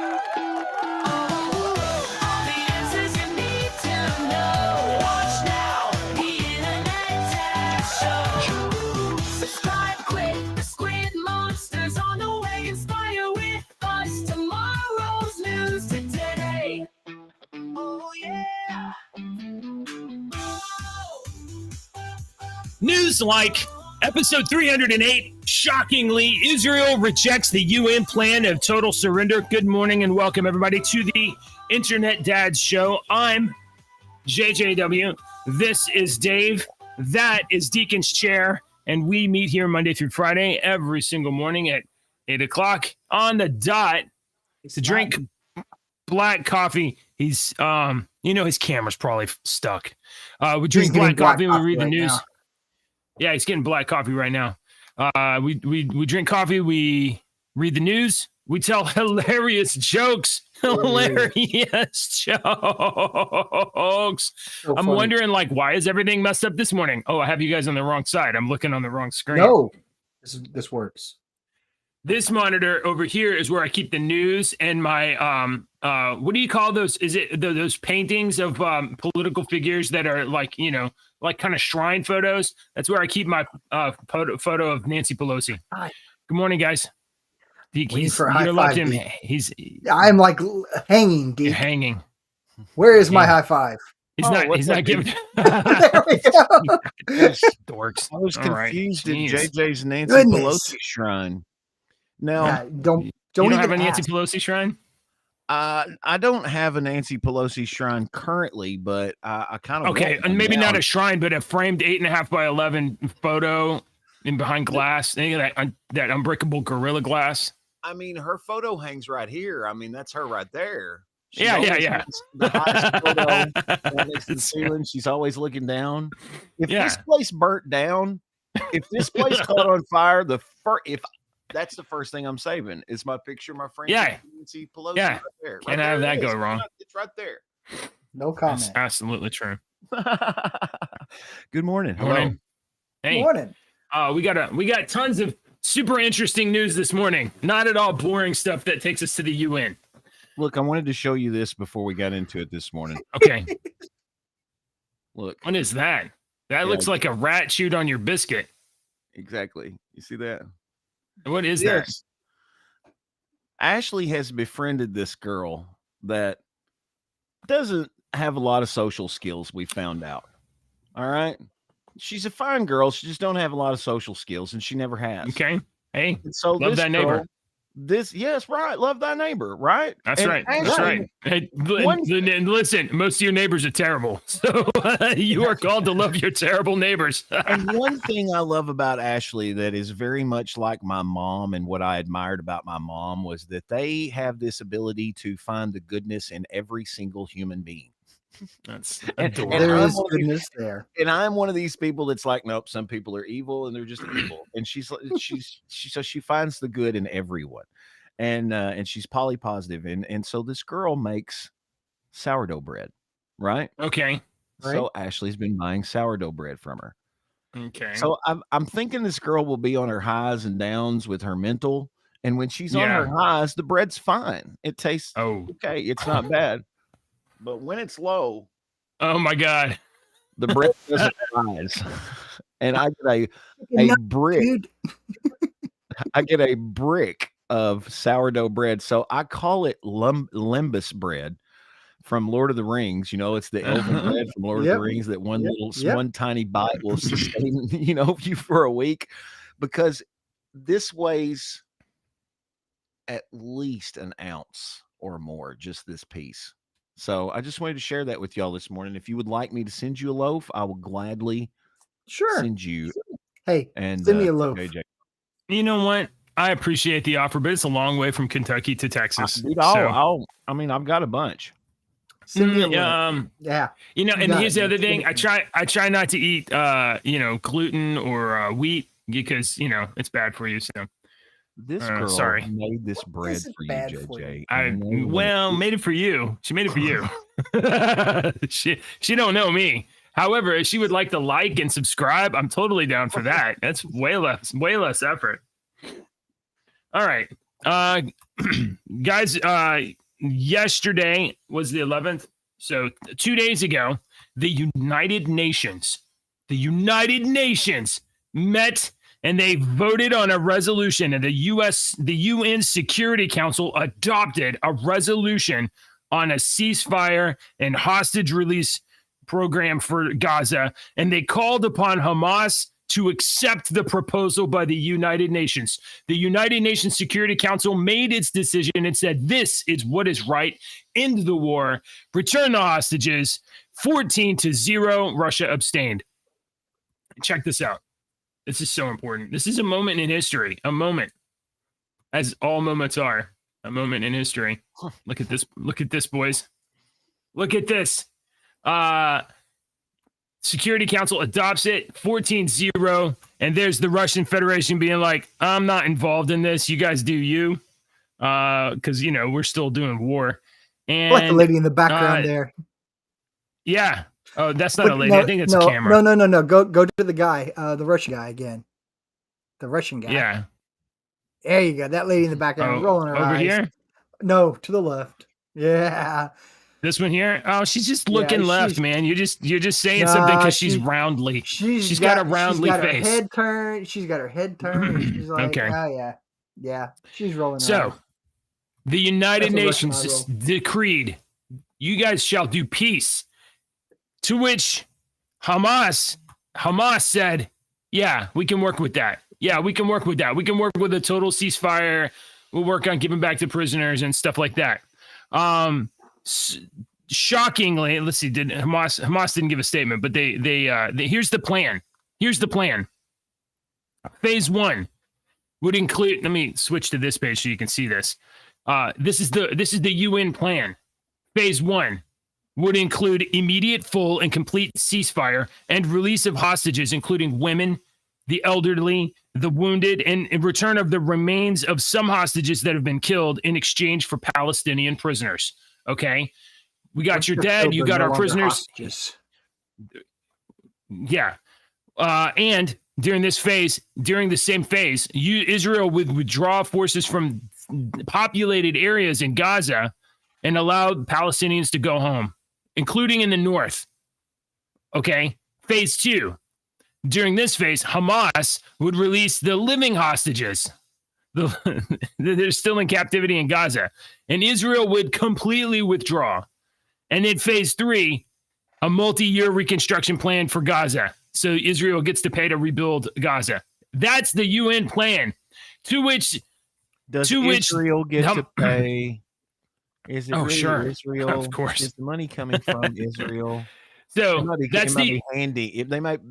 All the answers you need to know. Watch now, the Internet Dad Show. Subscribe quick, the Squid Monster's on the way. Inspire with us tomorrow's news today. Oh yeah. News like episode 308, shockingly, Israel rejects the UN plan of total surrender. Good morning and welcome everybody to the Internet Dads Show. I'm JJW. This is Dave. That is Deacon's Chair. And we meet here Monday through Friday every single morning at 8 o'clock on the dot to drink black coffee. He's, his camera's probably stuck. We drink black coffee. We read the news. Now. Yeah, he's getting black coffee right now. We drink coffee. We read the news. We tell hilarious jokes. Hilarious jokes. So I'm wondering, why is everything messed up this morning? Oh, I have you guys on the wrong side. I'm looking on the wrong screen. No, this works. This monitor over here is where I keep the news and my what do you call those? Is it those paintings of political figures that are kind of shrine photos? That's where I keep my photo of Nancy Pelosi. Hi. Good morning, guys. He's for high five. I'm hanging, dude. Hanging. Where is my high five? He's not giving. There we go. Dorks. I was confused at JJ's Nancy Pelosi shrine. Now, don't you don't have a Nancy Pelosi shrine? I don't have a Nancy Pelosi shrine currently, but I kind of okay, and maybe not a shrine, but a framed 8.5 by 11 photo in behind glass. That unbreakable Gorilla Glass. I mean, her photo hangs right here. I mean, that's her right there. She yeah. The highest photo next to the ceiling. She's always looking down. If this place burnt down, if this place caught on fire, that's the first thing I'm saving. Is my picture, my friend. Nancy Pelosi right there. Can't have that go wrong. It's right there. No comment. That's absolutely true. Good morning. Morning. Hey. Morning. We got tons of super interesting news this morning. Not at all boring stuff that takes us to the UN. Look, I wanted to show you this before we got into it this morning. Okay. Look. What is that? That looks like a rat chewed on your biscuit. Exactly. You see that? What is that? Ashley has befriended this girl that doesn't have a lot of social skills, we found out. All right. She's a fine girl. She just don't have a lot of social skills, and she never has. Okay. Hey, so love that neighbor. Right. Love thy neighbor, right? That's right. That's right. Hey, listen, most of your neighbors are terrible. So you are called to love your terrible neighbors. And one thing I love about Ashley that is very much like my mom, and what I admired about my mom, was that they have this ability to find the goodness in every single human being. That's adorable. There is goodness there. And I'm one of these people that's like, nope, some people are evil and they're just evil. And she finds the good in everyone. And she's poly positive. And so this girl makes sourdough bread, right? Okay. So Ashley's been buying sourdough bread from her. Okay. So I'm thinking this girl will be on her highs and downs with her mental. And when she's on her highs, the bread's fine. It tastes okay. It's not bad. But when it's low, oh my God, the bread doesn't rise, and I get a brick. I get a brick of sourdough bread, so I call it Limbus bread from Lord of the Rings. You know, it's the elven bread from Lord of the Rings. That one tiny bite will sustain you for a week, because this weighs at least an ounce or more. Just this piece. So I just wanted to share that with y'all this morning. If you would like me to send you a loaf, I will gladly send you. Hey, send me a loaf. JJ. You know what? I appreciate the offer, but it's a long way from Kentucky to Texas. Dude, I've got a bunch. Send me a loaf. And here's the other thing. I try not to eat gluten or wheat because it's bad for you. So this girl made this bread for you, JJ. Made it for you. She made it for you. she don't know me. However, if she would like to like and subscribe, I'm totally down for that. That's way less effort. All right. Guys, yesterday was the 11th. So 2 days ago, the United Nations met and they voted on a resolution, and the UN Security Council adopted a resolution on a ceasefire and hostage release program for Gaza. And they called upon Hamas to accept the proposal by the United Nations. The United Nations Security Council made its decision and said, this is what is right. End the war. Return the hostages. 14-0. Russia abstained. Check this out. This is so important. This is a moment in history. A moment. As all moments are. A moment in history. Look at this. Look at this, boys. Look at this. Security Council adopts it, 14-0, and there's the Russian Federation being like, I'm not involved in this. You guys do you, because, you know, we're still doing war. And like the lady in the background there. Yeah. Oh, that's not a lady. I think it's a camera. No. Go to the guy, the Russian guy again. The Russian guy. Yeah. There you go. That lady in the background rolling her eyes. Over here? No, to the left. Yeah. This one here? Oh, she's just looking left, man. You're just saying something because she's roundly. She's got a roundly face. Her head turned. She's got her head turned. She's like, okay. Oh yeah. She's rolling. So, the United Nations decreed, you guys shall do peace. To which Hamas said, yeah, we can work with that. Yeah, we can work with that. We can work with a total ceasefire. We'll work on giving back to prisoners and stuff like that. Shockingly, let's see, Hamas didn't give a statement, but they here's the plan. Here's the plan. Phase 1 would include, let me switch to this page so you can see this. This is the UN plan. Phase 1 would include immediate, full, and complete ceasefire and release of hostages, including women, the elderly, the wounded, and return of the remains of some hostages that have been killed in exchange for Palestinian prisoners. Okay, we got your dad. You got our prisoners. Yeah, and during the same phase, Israel would withdraw forces from populated areas in Gaza and allow Palestinians to go home, including in the north. Okay, phase 2. During this phase, Hamas would release the living hostages. They're still in captivity in Gaza, and Israel would completely withdraw. And in phase 3, a multi-year reconstruction plan for Gaza. So Israel gets to pay to rebuild Gaza. That's the UN plan. To which Israel get to pay? Is it really sure. Israel? Of course. Is the money coming from Israel? So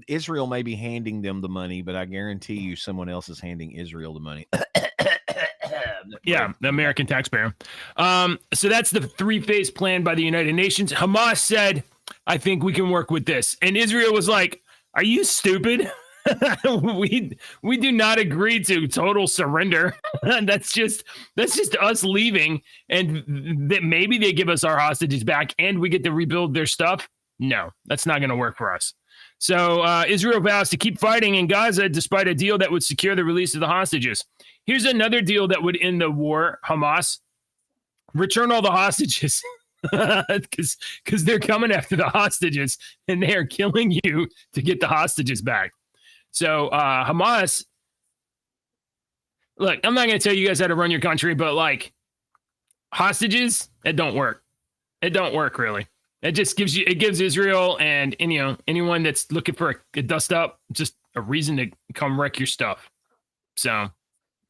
Israel may be handing them the money, but I guarantee you someone else is handing Israel the money. Yeah, the American taxpayer. So that's the 3-phase plan by the United Nations. Hamas said, I think we can work with this. And Israel was like, are you stupid? we do not agree to total surrender. that's just us leaving, and that maybe they give us our hostages back and we get to rebuild their stuff. No, that's not going to work for us. So Israel vows to keep fighting in Gaza despite a deal that would secure the release of the hostages. Here's another deal that would end the war, Hamas. Return all the hostages. Because they're coming after the hostages and they are killing you to get the hostages back. So Hamas, look, I'm not going to tell you guys how to run your country, but like hostages, it don't work. It don't work really. It just gives Israel and anyone that's looking for a dust up just a reason to come wreck your stuff. So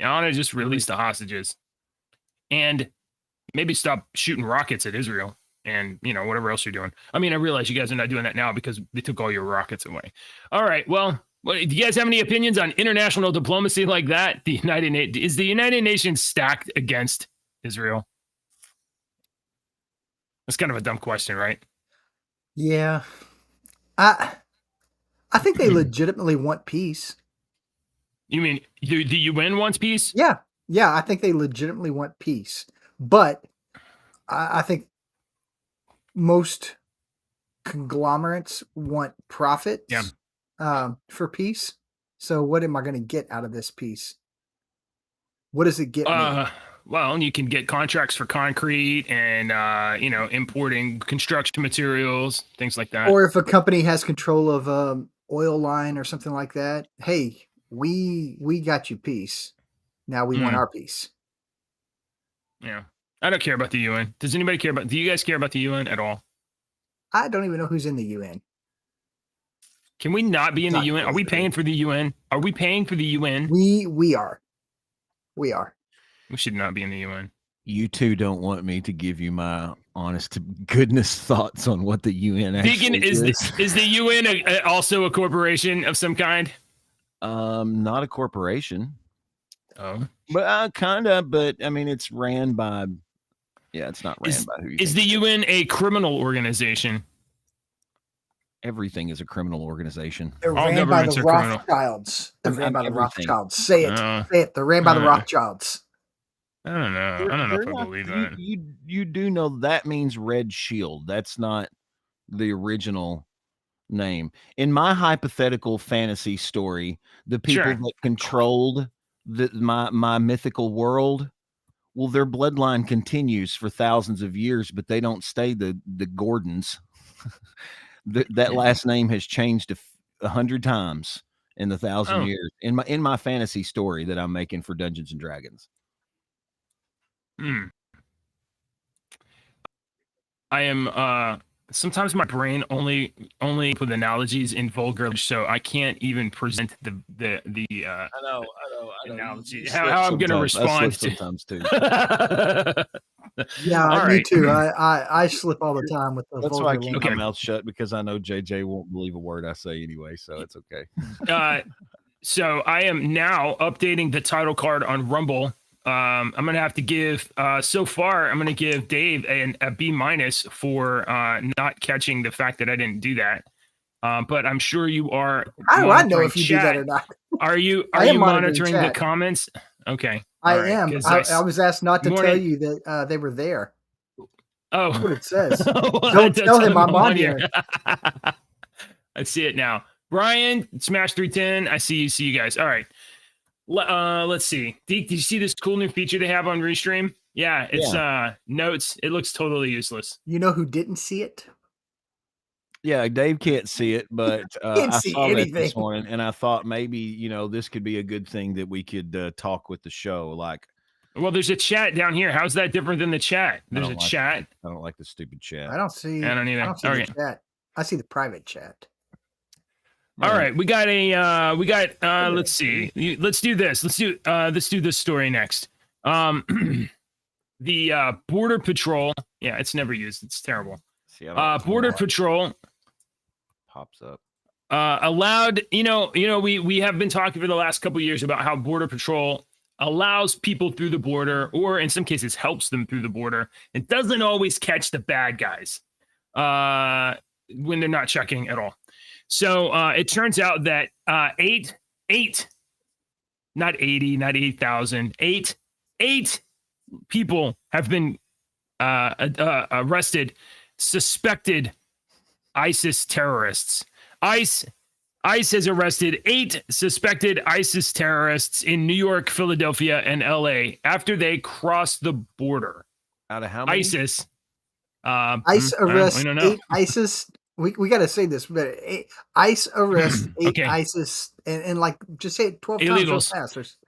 I want to just release the hostages and maybe stop shooting rockets at Israel and, whatever else you're doing. I mean, I realize you guys are not doing that now because they took all your rockets away. All right. Well, do you guys have any opinions on international diplomacy like that? Is the United Nations stacked against Israel? That's kind of a dumb question, right? Yeah. I think they legitimately want peace. You mean the UN wants peace? Yeah. Yeah, I think they legitimately want peace. But I think most conglomerates want profits for peace. So what am I going to get out of this peace? What does it get me? well, you can get contracts for concrete and importing construction materials, things like that. Or if a company has control of oil line or something like that, hey, we got you peace. Now we want our peace. Yeah. I don't care about the UN. Does anybody care about? Do you guys care about the UN at all? I don't even know who's in the UN. Can we not be in the UN? Are we paying for the UN? Are we paying for the UN? We are. We are. We should not be in the UN. You two don't want me to give you my honest to goodness thoughts on what the UN actually Deacon, is the UN also a corporation of some kind? Not a corporation. Oh, but kind of. But I mean, it's ran by. Yeah, it's not ran by who. Is the UN a criminal organization? Everything is a criminal organization. They're ran by the Rothschilds. They're ran by the Rothschilds. Say it. Say it. They're ran by the Rothschilds. I don't know. I don't know if I believe that. You do know that means Red Shield. That's not the original name. In my hypothetical fantasy story, the people that controlled my mythical world, well, their bloodline continues for thousands of years, but they don't stay the Gordons. That last name has changed 100 times in the 1,000 years. In my fantasy story that I'm making for Dungeons and Dragons. I am sometimes my brain only put analogies in vulgar, so I can't even present the I know. analogy. How I'm gonna respond sometimes too. Yeah, me too. I slip all the time with the That's vulgar why I keep language. my mouth shut, because I know JJ won't believe a word I say anyway, so it's okay. So I am now updating the title card on Rumble. I'm gonna have to give so far I'm gonna give Dave a B- for not catching the fact that I didn't do that. But I'm sure you are. How do I know if you do that or not? Are you monitoring the comments? Okay. I am. I was asked not to tell you that they were there. Oh, that's what it says. Don't tell him I'm on here. I see it now. Brian, Smash 310. I see you guys. All right. Let's see. Deke, did you see this cool new feature they have on Restream? Yeah, it's notes. It looks totally useless. You know who didn't see it? Yeah, Dave can't see it, but I saw it this morning, and I thought maybe this could be a good thing that we could talk with the show. Like, well, there's a chat down here. How's that different than the chat? There's a chat. I don't like the stupid chat. I don't see. I don't either. I don't see the chat. I see the private chat. All right, we got let's see. Let's do this. Let's do this story next. The Border Patrol. Yeah, it's never used. It's terrible. Border Patrol pops up. Allowed, we have been talking for the last couple of years about how Border Patrol allows people through the border, or in some cases helps them through the border. It doesn't always catch the bad guys when they're not checking at all. So it turns out that eight, not 80, not 8,000, eight people have been arrested, suspected ISIS terrorists. ICE has arrested 8 suspected ISIS terrorists in New York, Philadelphia, and LA after they crossed the border. Out of how many? ICE arrests 8 ISIS. We got to say this, but ICE arrests 8 ISIS and like just say it 12 illegals. times real fast.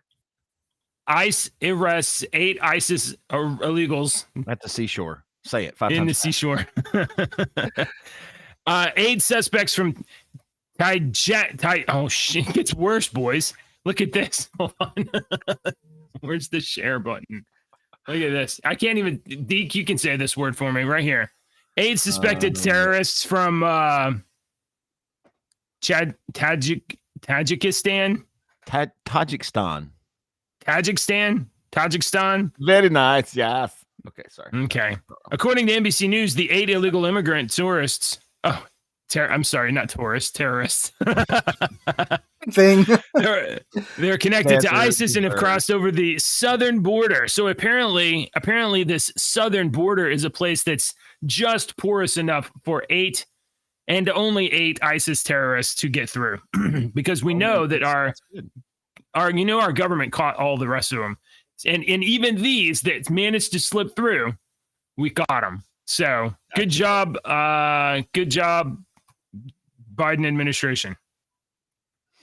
ICE arrests 8 ISIS illegals at the seashore. Say it 5 times. In the seashore. 8 suspects from oh shit, it gets worse, boys. Look at this. Hold on. Where's the share button? Look at this. I can't even. Deke, you can say this word for me right here. 8 suspected terrorists from Tajikistan. Tajikistan. Very nice. Yes. Okay. Sorry. Okay. According to NBC News, the 8 illegal immigrant tourists. Oh, I'm sorry, not tourists. Terrorists. Thing. They're connected to ISIS and have crossed over the southern border. So apparently, this southern border is a place that's just porous enough for 8 and only 8 ISIS terrorists to get through, because we know that our government caught all the rest of them. And even these that managed to slip through, we got them. So good job. Good job, Biden administration.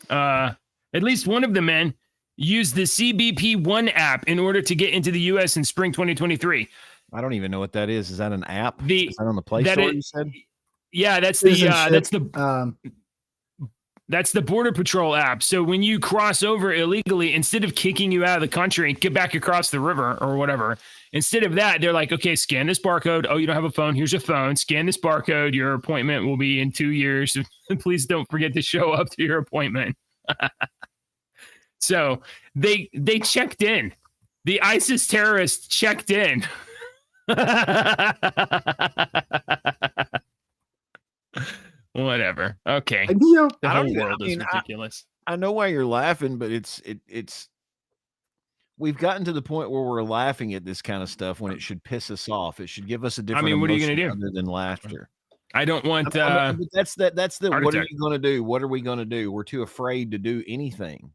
At least one of the men used the CBP One app in order to get into the U.S. in spring 2023. I don't even know what that is. Is that an app? Is that on the Play Store? You said? Yeah, that's the Border Patrol app. So when you cross over illegally, instead of kicking you out of the country and get back across the river or whatever, instead of that, they're like, okay, scan this barcode. Oh, you don't have a phone. Here's a phone. Scan this barcode. Your appointment will be in 2 years. Please don't forget to show up to your appointment. So they checked in. The ISIS terrorists checked in. Whatever. Okay. The whole world is ridiculous. I know why you're laughing, but it's we've gotten to the point where we're laughing at this kind of stuff when it should piss us off. It should give us a different. What are you going to do other than laughter? I don't want. That's the. What are you going to do? What are we going to do? We're too afraid to do anything.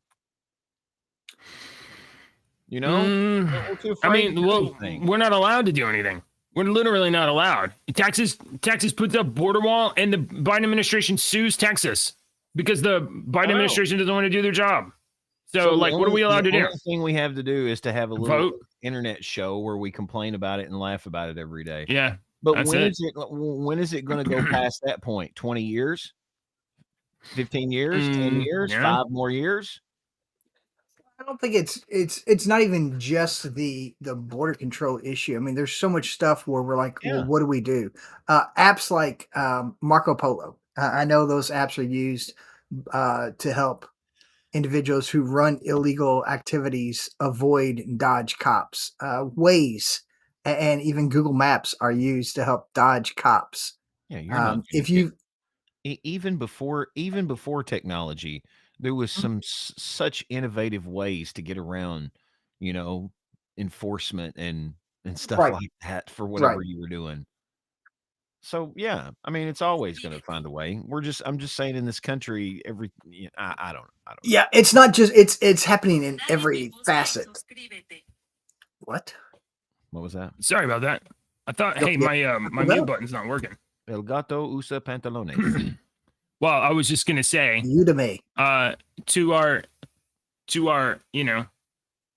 You know, we're too afraid we're not allowed to do anything. We're literally not allowed. Texas puts up border wall, and the Biden administration sues Texas because the Biden administration doesn't want to do their job. So what are we allowed to do? The only thing we have to do is to have a little internet show where we complain about it and laugh about it every day. Yeah. But when is it going to go past that point? 20 years? 15 years? 10 years? 5 more years? I don't think it's not even just the border control issue. I mean, there's so much stuff where we're like, well, what do we do? Apps like Marco Polo. I know those apps are used to help individuals who run illegal activities avoid and dodge cops. Waze and even Google Maps are used to help dodge cops. Yeah, you're not if you even before technology. There was some such innovative ways to get around, enforcement and stuff like that for whatever you were doing. So yeah, I mean, it's always going to find a way. I'm just saying, in this country, I don't. Yeah, it's not just it's happening in every facet. What was that? Sorry about that. I thought, hey, my mute button's not working. El gato usa pantalones. Well, I was just gonna say, Udemy. To our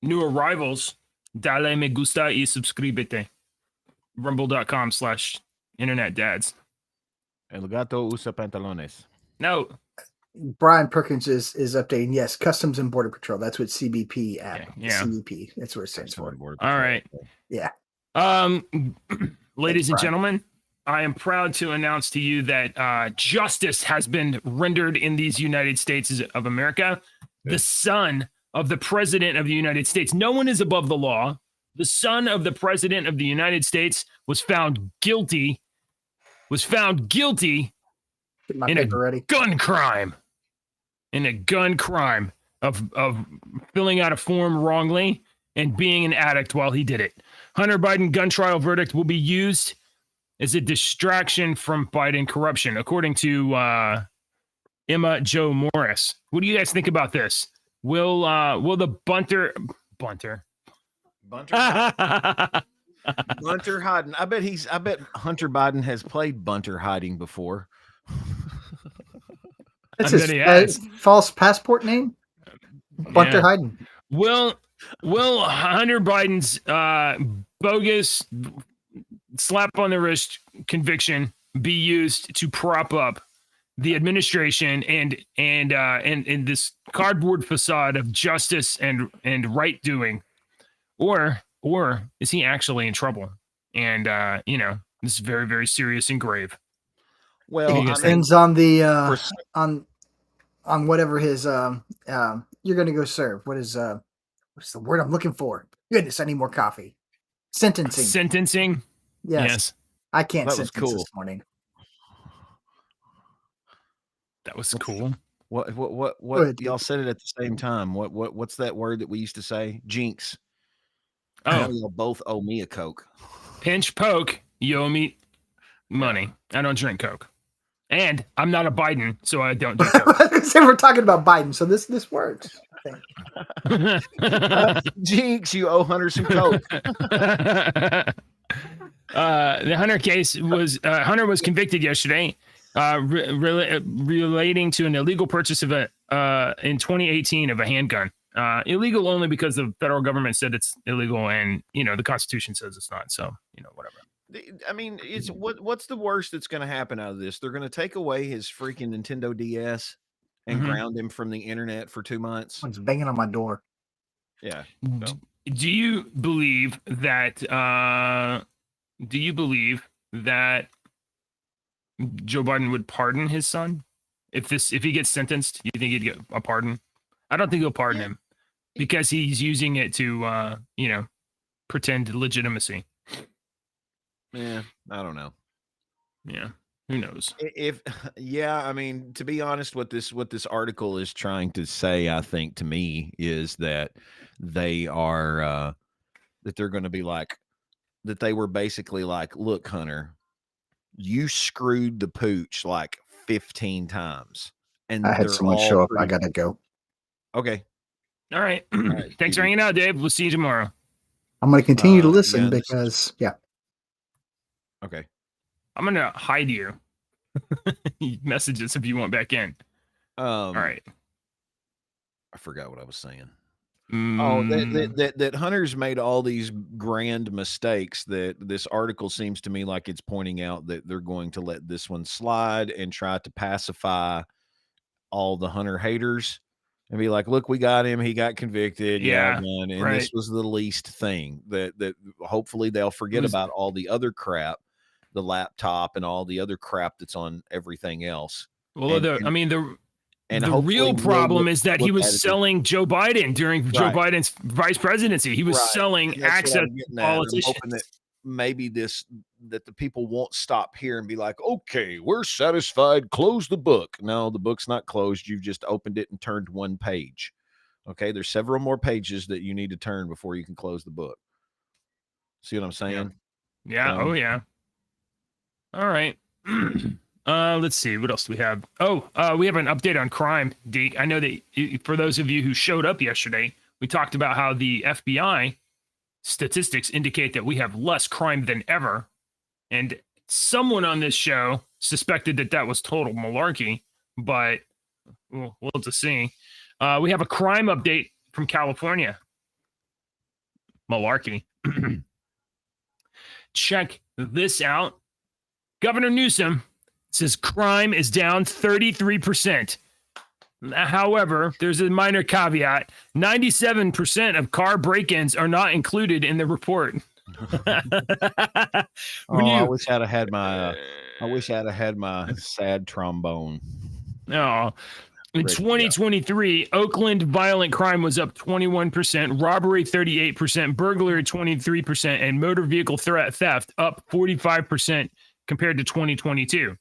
new arrivals, dale me gusta y suscríbete. Rumble.com/internetdads. El gato usa pantalones. No. Brian Perkins is updating. Yes, Customs and Border Patrol. That's what CBP app. Yeah. CBP. That's what it stands for. All right. Yeah. Ladies and gentlemen, I am proud to announce to you that justice has been rendered in these United States of America. Good. The son of the president of the United States. No one is above the law. The son of the president of the United States was found guilty in a gun crime. In a gun crime of filling out a form wrongly and being an addict while he did it. Hunter Biden gun trial verdict will be used as a distraction from Biden corruption, according to Emma Jo Morris. What do you guys think about this? Will the bunter hiding? I bet Hunter Biden has played bunter hiding before. That's his false passport name. Bunter hiding. Will Hunter Biden's bogus slap on the wrist conviction be used to prop up the administration and this cardboard facade of justice and right doing, or is he actually in trouble? And this is very, very serious and grave. Well, it depends on the on whatever his you're going to go serve. What's the word I'm looking for? Goodness, I need more coffee. Sentencing. Yes. I can't sentence this morning. That was cool. What y'all said it at the same time. What's that word that we used to say? Jinx. Oh, y'all both owe me a Coke. Pinch poke, you owe me money. I don't drink Coke. And I'm not a Biden, so I don't drink Coke. So we're talking about Biden, so this works. Jinx, you owe Hunter some coke. The Hunter case was Hunter was convicted yesterday, relating to an illegal purchase of a in 2018 of a handgun. Illegal only because the federal government said it's illegal, and the Constitution says it's not. So whatever. I mean, it's what's the worst that's going to happen out of this? They're going to take away his freaking Nintendo DS and ground him from the internet for 2 months. Someone's banging on my door. Yeah. So. Do you believe that? Do you believe that Joe Biden would pardon his son if he gets sentenced? You think he'd get a pardon? I don't think he'll pardon him because he's using it to pretend legitimacy. Yeah, I don't know. Yeah, who knows? I mean, to be honest, what this article is trying to say, I think, to me, is that they are that they're going to be like that. They were basically like, look, Hunter, you screwed the pooch like 15 times, and I had someone show up. I gotta go. Okay. All right. Thanks for hanging out, Dave. We'll see you tomorrow. I'm going to continue to listen because, Okay. I'm going to hide you. Messages if you want back in. All right. I forgot what I was saying. That Hunter's made all these grand mistakes that this article seems to me like it's pointing out that they're going to let this one slide and try to pacify all the Hunter haters. And be like, look, we got him. He got convicted. Yeah, and this was the least thing that hopefully they'll forget about all the other crap, the laptop and all the other crap that's on everything else. Well, the real problem is that he was selling Joe Biden during Joe Biden's vice presidency. He was selling access to politicians. I'm hoping that maybe that the people won't stop here and be like, okay, we're satisfied, close the book. No, the book's not closed. You've just opened it and turned one page. Okay, there's several more pages that you need to turn before you can close the book. See what I'm saying? Yeah. Oh yeah. All right. Let's see, what else do we have? We have an update on crime, Deke. I know that for those of you who showed up yesterday, we talked about how the FBI statistics indicate that we have less crime than ever. And someone on this show suspected that was total malarkey, but we'll just see. We have a crime update from California. Malarkey. Check this out. Governor Newsom says crime is down 33%. However, there's a minor caveat. 97% of car break-ins are not included in the report. I wish I'd have had my sad trombone. No. In 2023, Oakland violent crime was up 21%, robbery 38%, burglary 23%, and motor vehicle theft up 45% compared to 2022.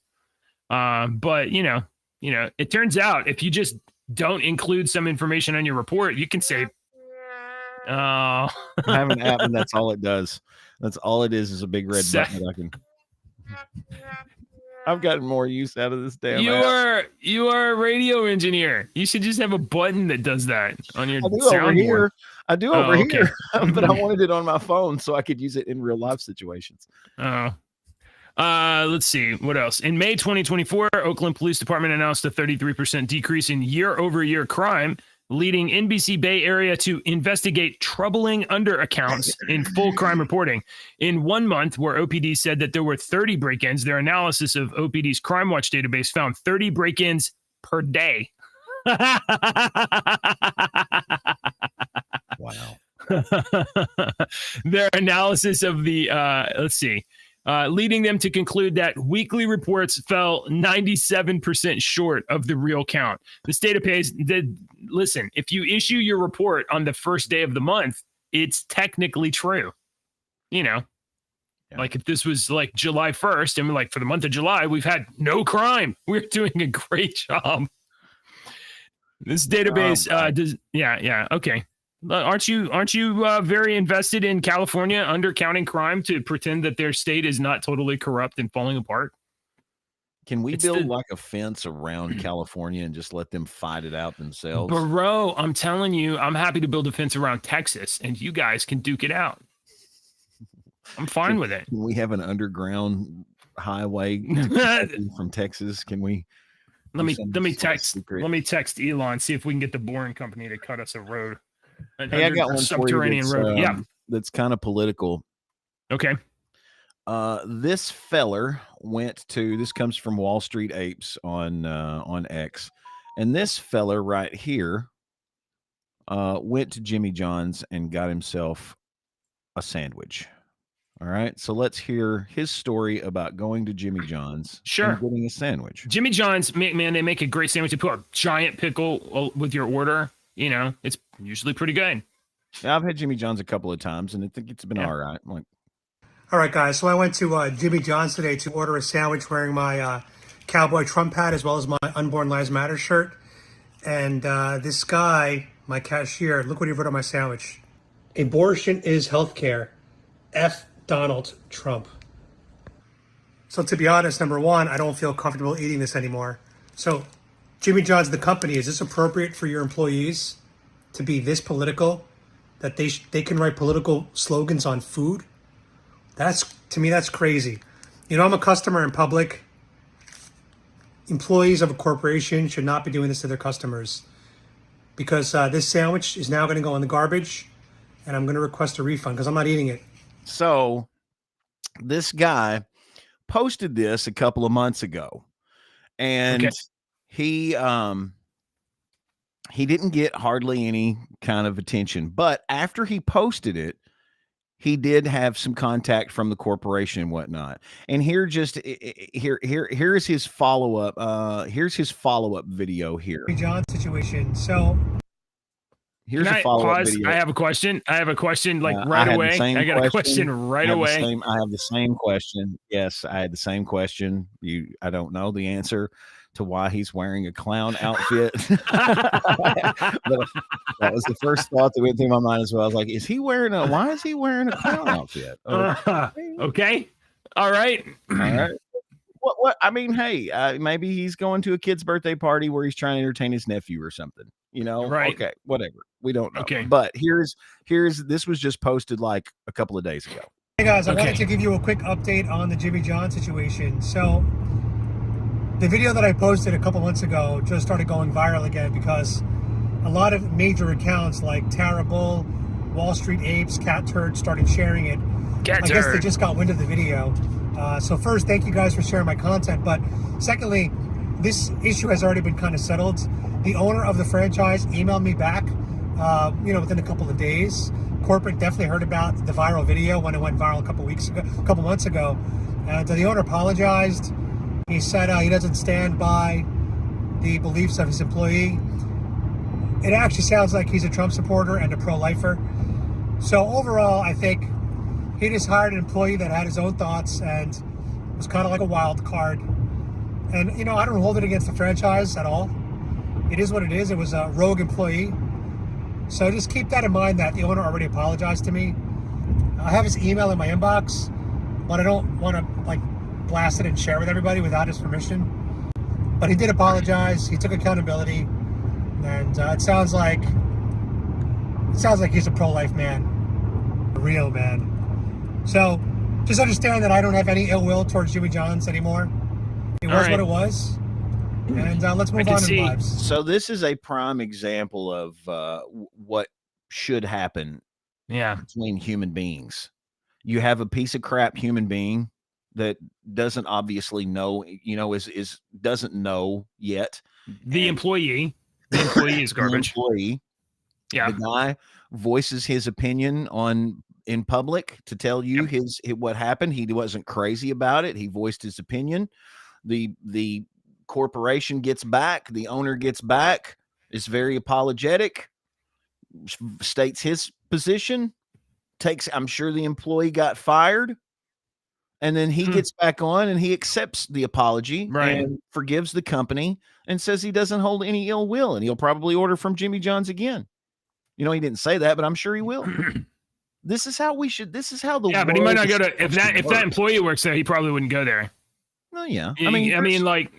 But it turns out if you just don't include some information on your report, you can say, I have an app and that's all it does. That's all it is a big red button that I can. I've gotten more use out of this damn app. You are a radio engineer. You should just have a button that does that on your soundboard. I do over here, but I wanted it on my phone so I could use it in real life situations. Oh. Let's see what else. In May 2024, Oakland Police Department announced a 33% decrease in year-over-year crime, leading NBC Bay Area to investigate troubling underaccounts in full crime reporting. In 1 month, where OPD said that there were 30 break-ins, their analysis of OPD's Crime Watch database found 30 break-ins per day. Wow. Their analysis of the, leading them to conclude that weekly reports fell 97% short of the real count. This database listen, if you issue your report on the first day of the month, it's technically true. Like if this was like July 1st and like for the month of July, we've had no crime. We're doing a great job. This database okay. Aren't you very invested in California undercounting crime to pretend that their state is not totally corrupt and falling apart? Can we It's build the- like a fence around California and just let them fight it out themselves? Bro, I'm telling you, I'm happy to build a fence around Texas, and you guys can duke it out. I'm fine with it. Can we have an underground highway from Texas? Can we? Let me secret? text Elon, see if we can get the boring company to cut us a road. Hey, I got one subterranean for you road. Yeah. That's kind of political. Okay. This feller went to. This comes from Wall Street Apes on X, and this feller right here went to Jimmy John's and got himself a sandwich. All right, so let's hear his story about going to Jimmy John's and getting a sandwich. Jimmy John's, man, they make a great sandwich. You put a giant pickle with your order. You know, it's usually pretty good. Yeah, I've had Jimmy John's a couple of times, and I think it's been all right. Like, all right, guys. So I went to Jimmy John's today to order a sandwich wearing my Cowboy Trump hat as well as my Unborn Lives Matter shirt. And this guy, my cashier, look what he wrote on my sandwich. Abortion is healthcare. F. Donald Trump. So to be honest, number one, I don't feel comfortable eating this anymore. So Jimmy John's, the company, is this appropriate for your employees to be this political? That they can write political slogans on food? To me, that's crazy. You know, I'm a customer in public. Employees of a corporation should not be doing this to their customers, because this sandwich is now going to go in the garbage, and I'm going to request a refund because I'm not eating it. So this guy posted this a couple of months ago, and he didn't get hardly any kind of attention. But after he posted it, he did have some contact from the corporation and whatnot. And here's his follow-up. Here's his follow-up video here. John situation. So here's a follow-up video. I have a question. Like right away. I got a question right away. I have the same question. Yes, I had the same question. I don't know the answer to why he's wearing a clown outfit. But that was the first thought that went through my mind as well. I was like, why is he wearing a clown outfit? Okay. All right. What? I mean, hey, maybe he's going to a kid's birthday party where he's trying to entertain his nephew or something, you know? Right. Okay, whatever. We don't know. Okay. But here's this was just posted like a couple of days ago. Hey guys, I wanted to give you a quick update on the Jimmy John situation. So the video that I posted a couple months ago just started going viral again because a lot of major accounts like Tara Bull, Wall Street Apes, Cat Turd started sharing it. I guess they just got wind of the video. So first, thank you guys for sharing my content. But secondly, this issue has already been kind of settled. The owner of the franchise emailed me back, within a couple of days. Corporate definitely heard about the viral video when it went viral a couple months ago. And the owner apologized. He said he doesn't stand by the beliefs of his employee. It actually sounds like he's a Trump supporter and a pro-lifer. So overall, I think he just hired an employee that had his own thoughts and was kind of like a wild card. And, I don't hold it against the franchise at all. It is what it is. It was a rogue employee. So just keep that in mind that the owner already apologized to me. I have his email in my inbox, but I don't want to blast it and share with everybody without his permission. But he did apologize. He took accountability. And it sounds like he's a pro-life man. A real man. So just understand that I don't have any ill will towards Jimmy John's anymore. It was what it was. And let's move on in lives. So this is a prime example of what should happen between human beings. You have a piece of crap human being that doesn't obviously know, doesn't know yet. The employee is garbage. The guy voices his opinion in public to tell you what happened. He wasn't crazy about it. He voiced his opinion. The corporation gets back. The owner gets back. Is very apologetic. States his position. I'm sure the employee got fired. And then he gets back on and he accepts the apology and forgives the company and says he doesn't hold any ill will and he'll probably order from Jimmy John's again. He didn't say that, but I'm sure he will. This is how the but he might not go to if that employee works there, he probably wouldn't go there. Well, yeah. I mean, like,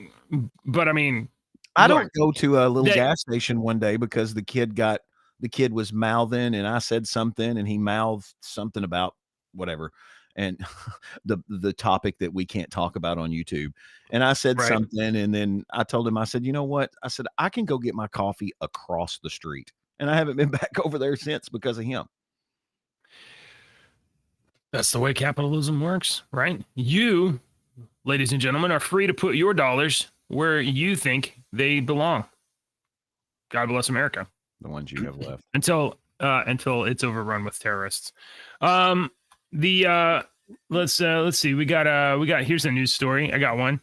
but I mean, I look, don't go to a little that- gas station one day because the kid was mouthing and I said something and he mouthed something about whatever. And the topic that we can't talk about on YouTube. And I said Right. something, and then I told him, I said, you know what? I said, I can go get my coffee across the street. And I haven't been back over there since because of him. That's the way capitalism works, right? You, ladies and gentlemen, are free to put your dollars where you think they belong. God bless America. The ones you have left. Until it's overrun with terrorists. Let's see. We got here's a news story. I got one.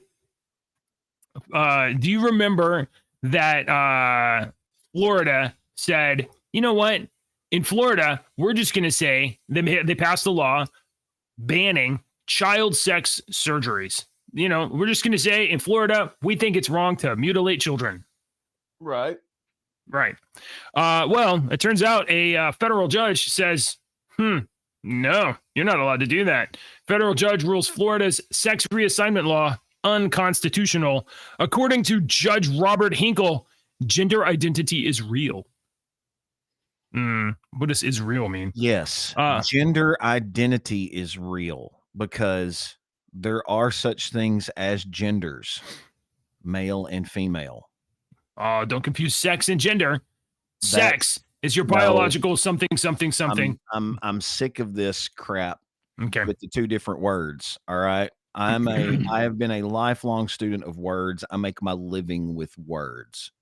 Do you remember that Florida said, you know what? In Florida, we're just going to say they passed a law banning child sex surgeries. You know, we're just going to say in Florida, we think it's wrong to mutilate children. Right. Right. Well, it turns out a federal judge says, no, you're not allowed to do that. Federal judge rules Florida's sex reassignment law unconstitutional. According to Judge Robert Hinkle, gender identity is real. What does is real mean? Yes. Gender identity is real because there are such things as genders, male and female. Don't confuse sex and gender. Sex is your biological something. I'm sick of this crap. Okay. With the two different words. All right. I have been a lifelong student of words. I make my living with words.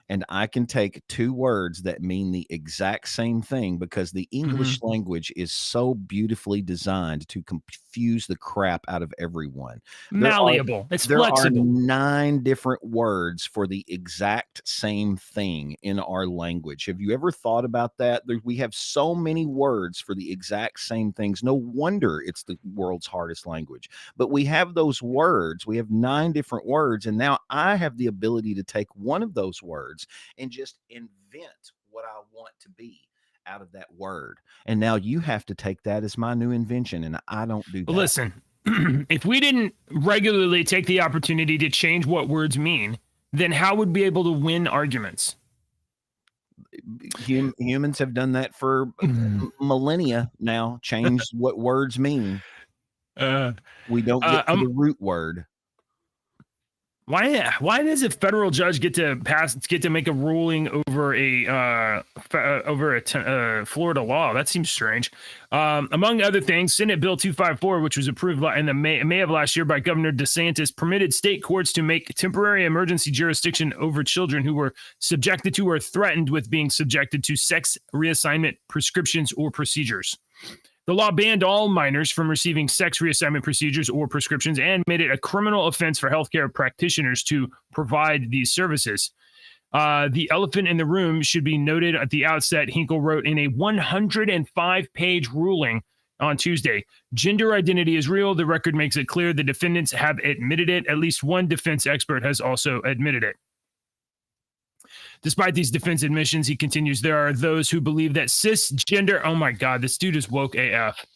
And I can take two words that mean the exact same thing because the English language is so beautifully designed to confuse the crap out of everyone. Malleable. It's there flexible. Are 9 different words for the exact same thing in our language. Have you ever thought about that? We have so many words for the exact same things. No wonder it's the world's hardest language. But we have those words. We have 9 different words. And now I have the ability to take one of those words and just invent what I want to be out of that word. And now you have to take that as my new invention, and I don't do that. Listen, if we didn't regularly take the opportunity to change what words mean, then how would we be able to win arguments? Humans have done that for millennia now, changed what words mean. We don't get to the root word. Why does a federal judge get to make a ruling over a Florida law? That seems strange. Among other things, Senate Bill 254, which was approved in the May of last year by Governor DeSantis, permitted state courts to make temporary emergency jurisdiction over children who were subjected to or threatened with being subjected to sex reassignment prescriptions or procedures. The law banned all minors from receiving sex reassignment procedures or prescriptions and made it a criminal offense for healthcare practitioners to provide these services. The elephant in the room should be noted at the outset, Hinkle wrote in a 105-page ruling on Tuesday. Gender identity is real. The record makes it clear the defendants have admitted it. At least one defense expert has also admitted it. Despite these defense admissions, he continues, there are those who believe that cisgender, oh my God, this dude is woke AF.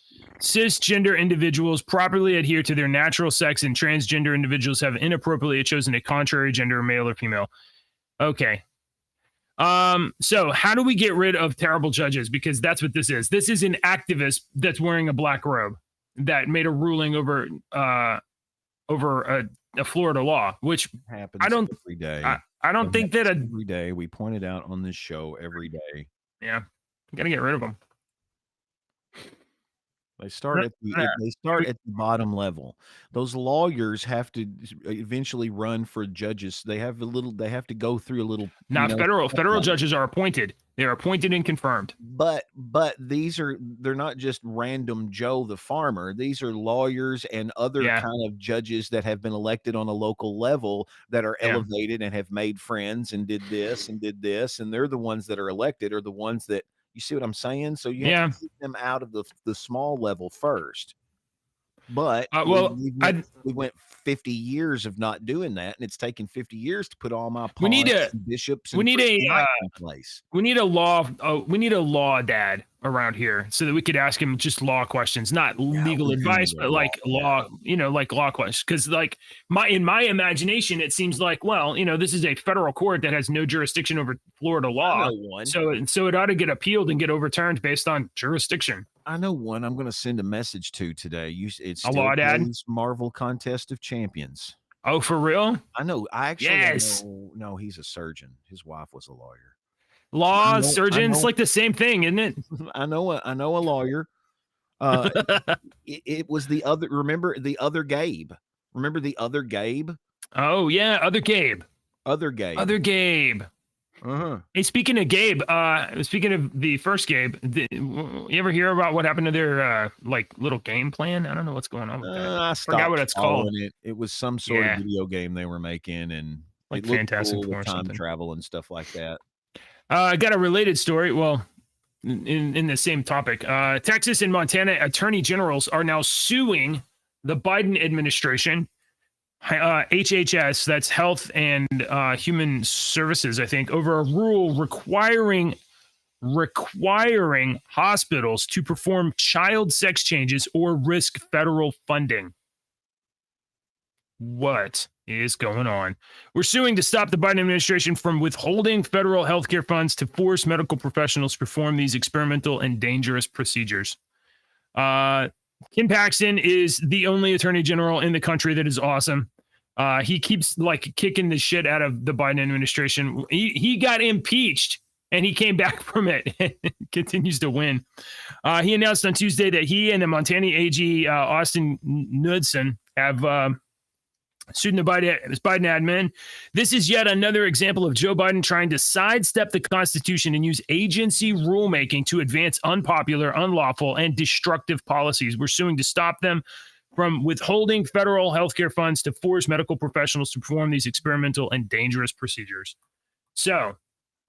Cisgender individuals properly adhere to their natural sex and transgender individuals have inappropriately chosen a contrary gender, male or female. Okay. So how do we get rid of terrible judges? Because that's what this is. This is an activist that's wearing a black robe that made a ruling over a Florida law, which happens every day. I don't think that every day we point it out on this show every day. Yeah, gotta get rid of them. They start at the bottom level. Those lawyers have to eventually run for judges. They have to go through a little. Now, federal judges are appointed. They are appointed and confirmed. But they're not just random Joe the farmer. These are lawyers and other kind of judges that have been elected on a local level that are elevated and have made friends and did this, and they're the ones that are elected are the ones that. You see what I'm saying? So you have to keep them out of the small level first. But we went 50 years of not doing that, and it's taken 50 years to put all my bishops. We need a law. We need a law dad around here so that we could ask him just law questions, not legal we do advice, need but a like law, like law questions. Because like in my imagination, it seems like, well, this is a federal court that has no jurisdiction over Florida law. So it ought to get appealed and get overturned based on jurisdiction. I know one I'm going to send a message to today. It's a law dad. Marvel Contest of Champions. Oh, for real? I know. I actually yes. No, he's a surgeon. His wife was a lawyer. Law surgeons, like the same thing, isn't it? I know a lawyer. It was the other. Remember the other Gabe? Remember the other Gabe? Oh yeah, other Gabe. Other Gabe. Other Gabe. Hey, speaking of Gabe, speaking of the first Gabe, you ever hear about what happened to their like little game plan? I don't know what's going on with that. I forgot what it's called. It was some sort of video game they were making, and like Fantastic Four or time something. travel and stuff like that. I got a related story. Well, in the same topic, Texas and Montana attorney generals are now suing the Biden administration, HHS, that's Health and Human Services, I think, over a rule requiring hospitals to perform child sex changes or risk federal funding. What is going on? We're suing to stop the Biden administration from withholding federal healthcare funds to force medical professionals to perform these experimental and dangerous procedures. Ken Paxton is the only attorney general in the country that is awesome. He keeps like kicking the shit out of the Biden administration. He got impeached and he came back from it and continues to win. He announced on Tuesday that he and the Montana AG, Austin Knudsen, have sued the Biden admin. This is yet another example of Joe Biden trying to sidestep the Constitution and use agency rulemaking to advance unpopular, unlawful, and destructive policies. We're suing to stop them from withholding federal healthcare funds to force medical professionals to perform these experimental and dangerous procedures. So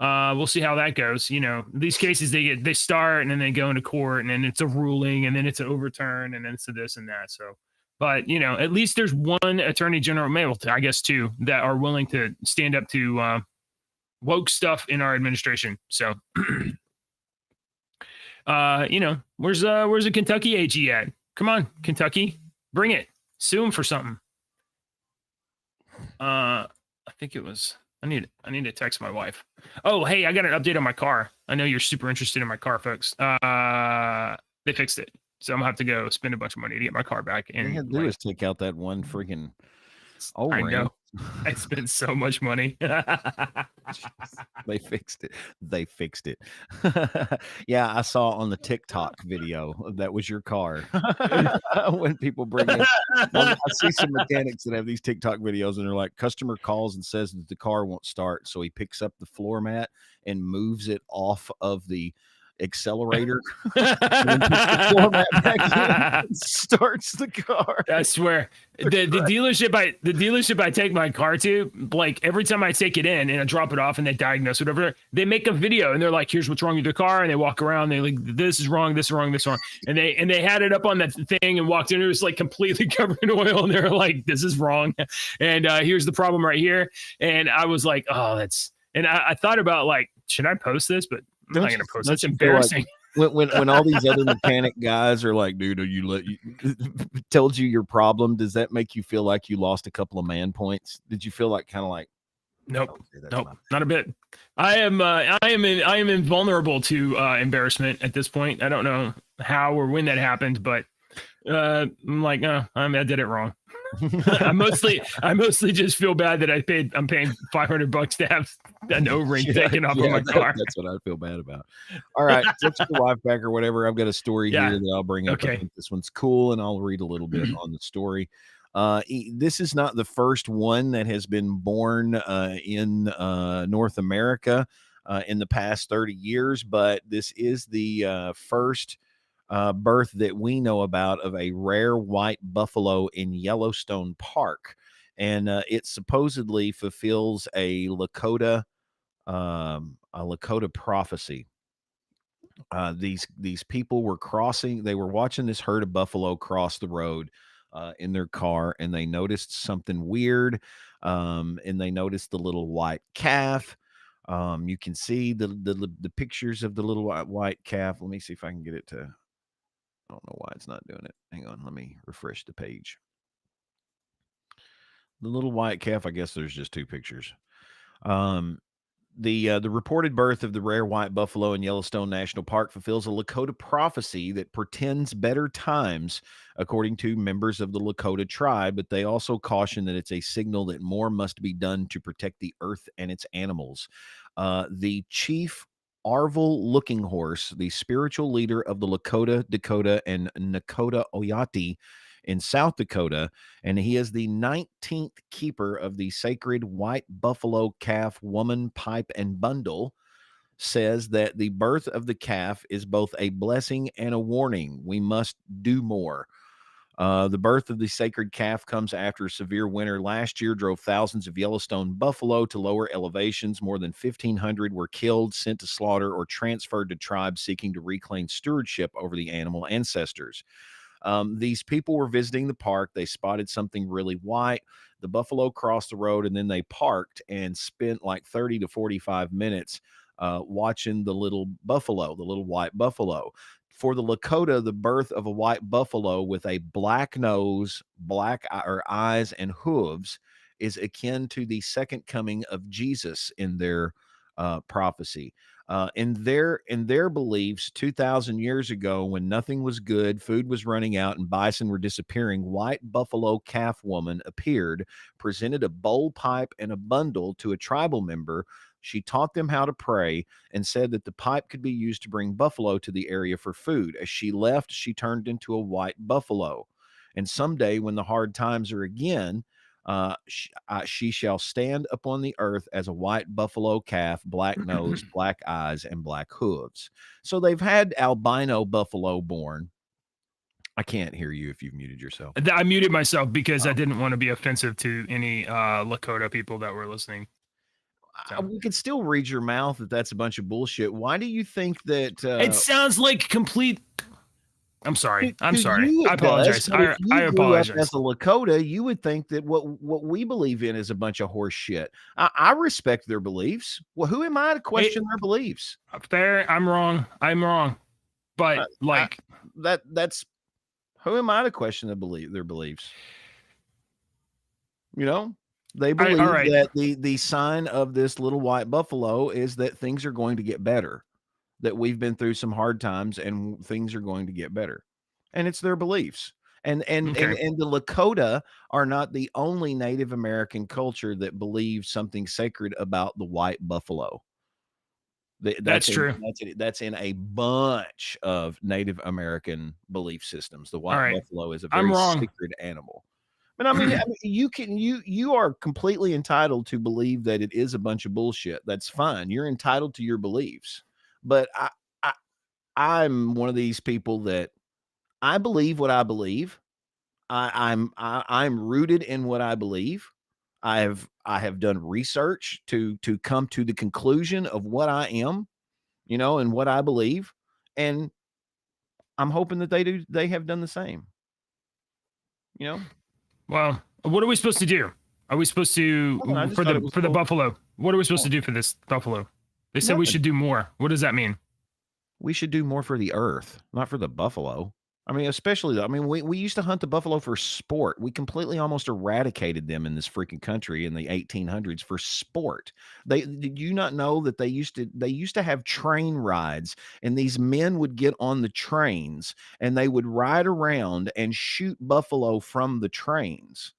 we'll see how that goes. These cases, they start and then they go into court and then it's a ruling and then it's an overturn and then it's a this and that. So, but at least there's one attorney general, maybe I guess two, that are willing to stand up to woke stuff in our administration. So, where's the Kentucky AG at? Come on, Kentucky. Bring it. Sue him for something. I think it was. I need to text my wife. Oh, hey, I got an update on my car. I know you're super interested in my car, folks. They fixed it, so I'm gonna have to go spend a bunch of money to get my car back. And all you gotta do is take out that one freaking. I know. I spent so much money. They fixed it. Yeah, I saw on the TikTok video that was your car. When people bring in, I see some mechanics that have these TikTok videos and they're like, customer calls and says that the car won't start, so he picks up the floor mat and moves it off of the accelerator and then puts the floor mat back in and starts the car. I swear, the dealership I take my car to, like every time I take it in and I drop it off and they diagnose whatever, they make a video and they're like, here's what's wrong with your car, and they walk around, they like, this is wrong, this is wrong, this is wrong, and they had it up on that thing and walked in, it was like completely covered in oil, and they're like, this is wrong, and here's the problem right here. And I was like, oh, that's, and I thought about like, should I post this? But I'm not going to post. That's embarrassing. Like when all these other mechanic guys are like, dude, told you your problem, does that make you feel like you lost a couple of man points? Did you feel like kind of like, nope, not a bit. I am invulnerable to embarrassment at this point. I don't know how or when that happened, but I'm like, I did it wrong. I mostly just feel bad that I'm paying $500 to have an O-ring taken off of my car. That's what I feel bad about. All right, get your wife back or whatever. I've got a story here that I'll bring up. Okay. I think this one's cool, and I'll read a little bit on the story. This is not the first one that has been born in North America in the past 30 years, but this is the first birth that we know about of a rare white buffalo in Yellowstone Park, and it supposedly fulfills a Lakota prophecy. These people were crossing; they were watching this herd of buffalo cross the road in their car, and they noticed something weird, and they noticed the little white calf. You can see the pictures of the little white calf. Let me see if I can get it to. I don't know why it's not doing it. Hang on, let me refresh the page. The little white calf. I guess there's just two pictures. The reported birth of the rare white buffalo in Yellowstone National Park fulfills a Lakota prophecy that portends better times, according to members of the Lakota tribe, but they also caution that it's a signal that more must be done to protect the earth and its animals. The chief Arvil Looking Horse, the spiritual leader of the Lakota, Dakota, and Nakota Oyate in South Dakota, and he is the 19th keeper of the sacred white buffalo calf woman pipe and bundle, says that the birth of the calf is both a blessing and a warning. We must do more. The birth of the sacred calf comes after a severe winter last year drove thousands of Yellowstone buffalo to lower elevations. More than 1,500 were killed, sent to slaughter, or transferred to tribes seeking to reclaim stewardship over the animal ancestors. These people were visiting the park. They spotted something really white. The buffalo crossed the road, and then they parked and spent like 30 to 45 minutes watching the little buffalo, the little white buffalo. For the Lakota, the birth of a white buffalo with a black nose, black eyes, and hooves is akin to the second coming of Jesus in their prophecy. In their beliefs, 2,000 years ago, when nothing was good, food was running out, and bison were disappearing, white buffalo calf woman appeared, presented a bowl pipe and a bundle to a tribal member. She taught them how to pray and said that the pipe could be used to bring buffalo to the area for food. As she left, she turned into a white buffalo. And someday, when the hard times are again, she shall stand upon the earth as a white buffalo calf, black nose, black eyes, and black hooves. So they've had albino buffalo born. I can't hear you if you've muted yourself. I muted myself because I didn't want to be offensive to any Lakota people that were listening. So. We could still read your mouth that that's a bunch of bullshit. Why do you think that it sounds like complete? I'm sorry. I apologize. I apologize. As a Lakota, you would think that what we believe in is a bunch of horse shit. I respect their beliefs. Well, who am I to question their beliefs? Fair. I'm wrong. But that's who am I to question their beliefs? You know, they believe that the sign of this little white buffalo is that things are going to get better. That we've been through some hard times and things are going to get better. And it's their beliefs. And the Lakota are not the only Native American culture that believes something sacred about the white buffalo. That's true. That's in a bunch of Native American belief systems. The white buffalo is a very sacred animal. But I mean, you are completely entitled to believe that it is a bunch of bullshit. That's fine. You're entitled to your beliefs. But I'm one of these people that I believe what I believe. I'm rooted in what I believe. I have done research to come to the conclusion of what I am, and what I believe, and I'm hoping that they have done the same. Well, what are we supposed to do? Are we supposed to for the buffalo? What are we supposed to do for this buffalo? They said we should do more. What does that mean? We should do more for the earth, not for the buffalo. I mean, we used to hunt the buffalo for sport. We completely almost eradicated them in this freaking country in the 1800s for sport. Did you not know that they used to have train rides, and these men would get on the trains and they would ride around and shoot buffalo from the trains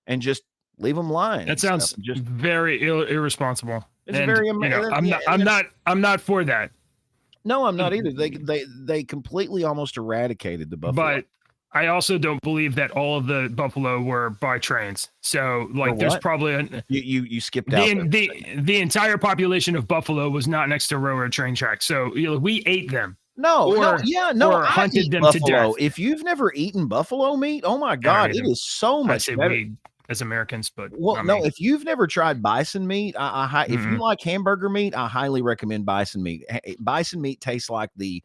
and just leave them lying. That sounds just very irresponsible. It's very I'm not for that. No, I'm not either. They completely almost eradicated the buffalo. But I also don't believe that all of the buffalo were by trains. So there's probably you skipped out the entire population of buffalo was not next to railroad train tracks. So we ate them. Or hunted them buffalo. to death. If you've never eaten buffalo meat, oh my God, it is so much better. as Americans, but Well, not no, me. if you've never tried bison meat, if you Mm-mm. like hamburger meat, I highly recommend bison meat. Bison meat tastes like the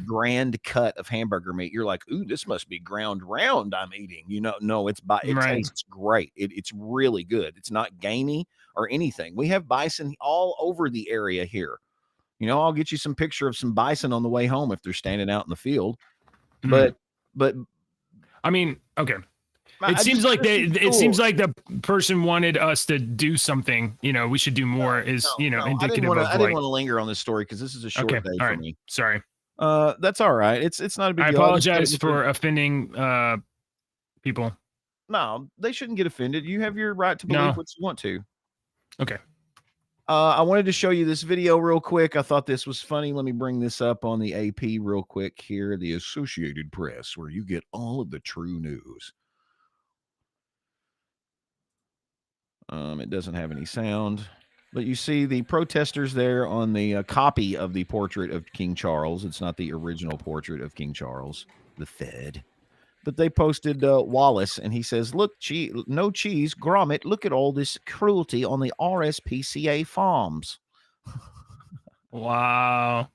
grand cut of hamburger meat. You're like, ooh, this must be ground round I'm eating. No, it Right. tastes great. It's really good. It's not gamey or anything. We have bison all over the area here. I'll get you some picture of some bison on the way home if they're standing out in the field. Mm. But I mean, okay. I It seems like cool. seems like the person wanted us to do something. We should do more. Indicative of I didn't want to linger on this story because this is a short day all for right. me. Sorry. That's all right. It's not a big I deal. apologize for offending people. No, they shouldn't get offended. You have your right to believe No. what you want to. Okay. I wanted to show you this video real quick. I thought this was funny. Let me bring this up on the AP real quick here, the Associated Press, where you get all of the true news. It doesn't have any sound, but you see the protesters there on the copy of the portrait of King Charles. It's not the original portrait of King Charles III. But they posted Wallace, and he says, look, no cheese, grommet, look at all this cruelty on the RSPCA farms. Wow.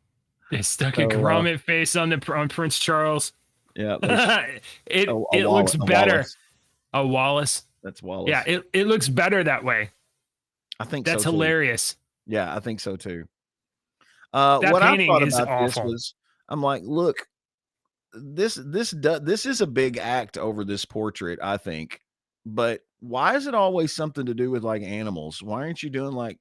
They stuck a grommet face on Prince Charles. Yeah. It looks better. Wallace. A Wallace. That's Wallace. Yeah, it looks better that way. I think that's so hilarious. Too. Yeah, I think so too. That what I painting thought is about awful. this was, I'm like, look, this is a big act over this portrait, I think. But why is it always something to do with like animals? Why aren't you doing like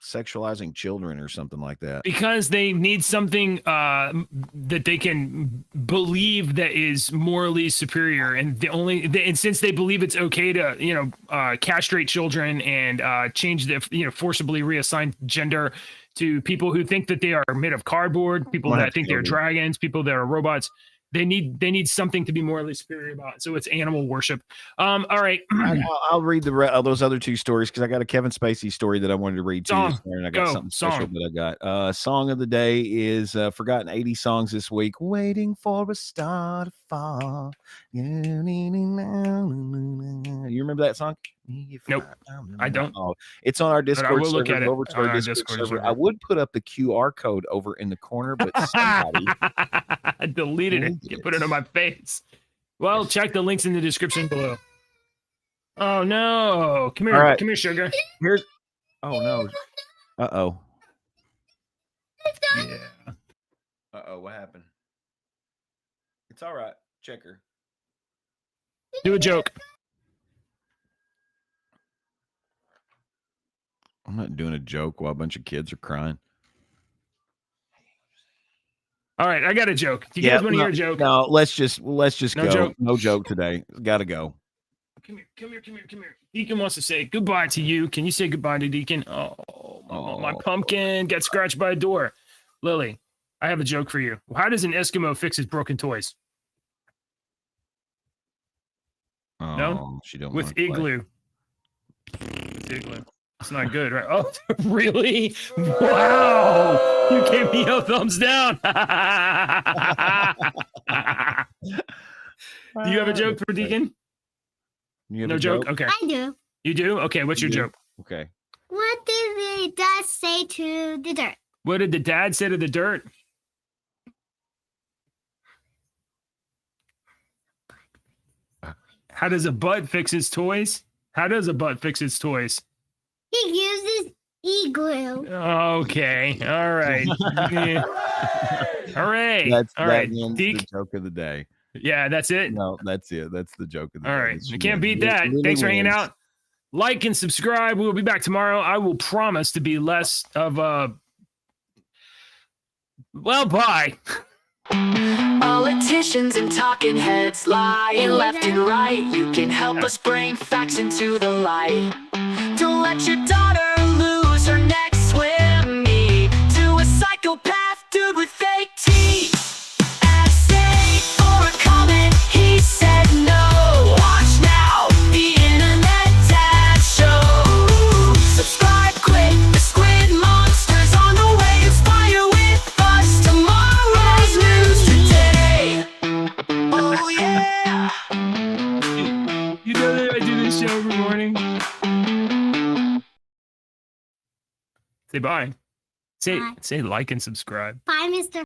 sexualizing children or something like that? Because they need something that they can believe that is morally superior, and and since they believe it's okay to castrate children and change the forcibly reassign gender to people who think that they are made of cardboard, people that think they're dragons, people that are robots. They need something to be morally superior about. So it's animal worship. All right. I'll read those other two stories because I got a Kevin Spacey story that I wanted to read too this morning. I got something special that I got. Song of the day is Forgotten 80 Songs this week. Waiting for a star to fall. You remember that song? Nope, I don't. Oh, it's on our Discord server. Look at it over to our Discord server. I would put up the QR code over in the corner, but somebody I deleted it. You put it on my face. Well, check the links in the description below. Oh no! Come here, right. Come here, sugar. Here's. Oh no! Uh-oh. Yeah. Uh-oh, what happened? It's all right. Check her. Do a joke. I'm not doing a joke while a bunch of kids are crying. All right, I got a joke. Do you guys want to hear a joke? No, let's just No go. joke. No joke today. Gotta go. Come here. Deacon wants to say goodbye to you. Can you say goodbye to Deacon? Oh, my pumpkin got scratched by a door. Lily, I have a joke for you. How does an Eskimo fix his broken toys? Oh, No? she don't With wanna play. igloo. With igloo. It's not good, right? Oh, really? Wow. You gave me a thumbs down. Do you have a joke for Deacon? You have No a joke? Okay. I do. You do? Okay, what's your You do? joke? Okay. What did the dad say to the dirt? What did the dad say to the dirt? How does a butt fix his toys? How does a butt fix its toys? He uses igloo. Okay. All right. Yeah. Hooray. All right. That Deke? the joke of the day. Yeah, that's it. No, that's it. That's the joke of the All day. right. It's You can't beat Lily that. Thanks for hanging wins. out. Like and subscribe. We'll be back tomorrow. I will promise to be less of a. Well, bye. Politicians and talking heads lying left and right. You can help us bring facts into the light. Don't let your daughter lose her next swim meet to a psychopath dude with fake teeth. Essay for a comment, he said no. Watch now, the Internet Dad Show. Subscribe quick, the squid monster's on the way. Inspire with us tomorrow's news today. Oh yeah. You know that I do this show every morning. Say bye. Bye. Say like and subscribe. Bye, Mr.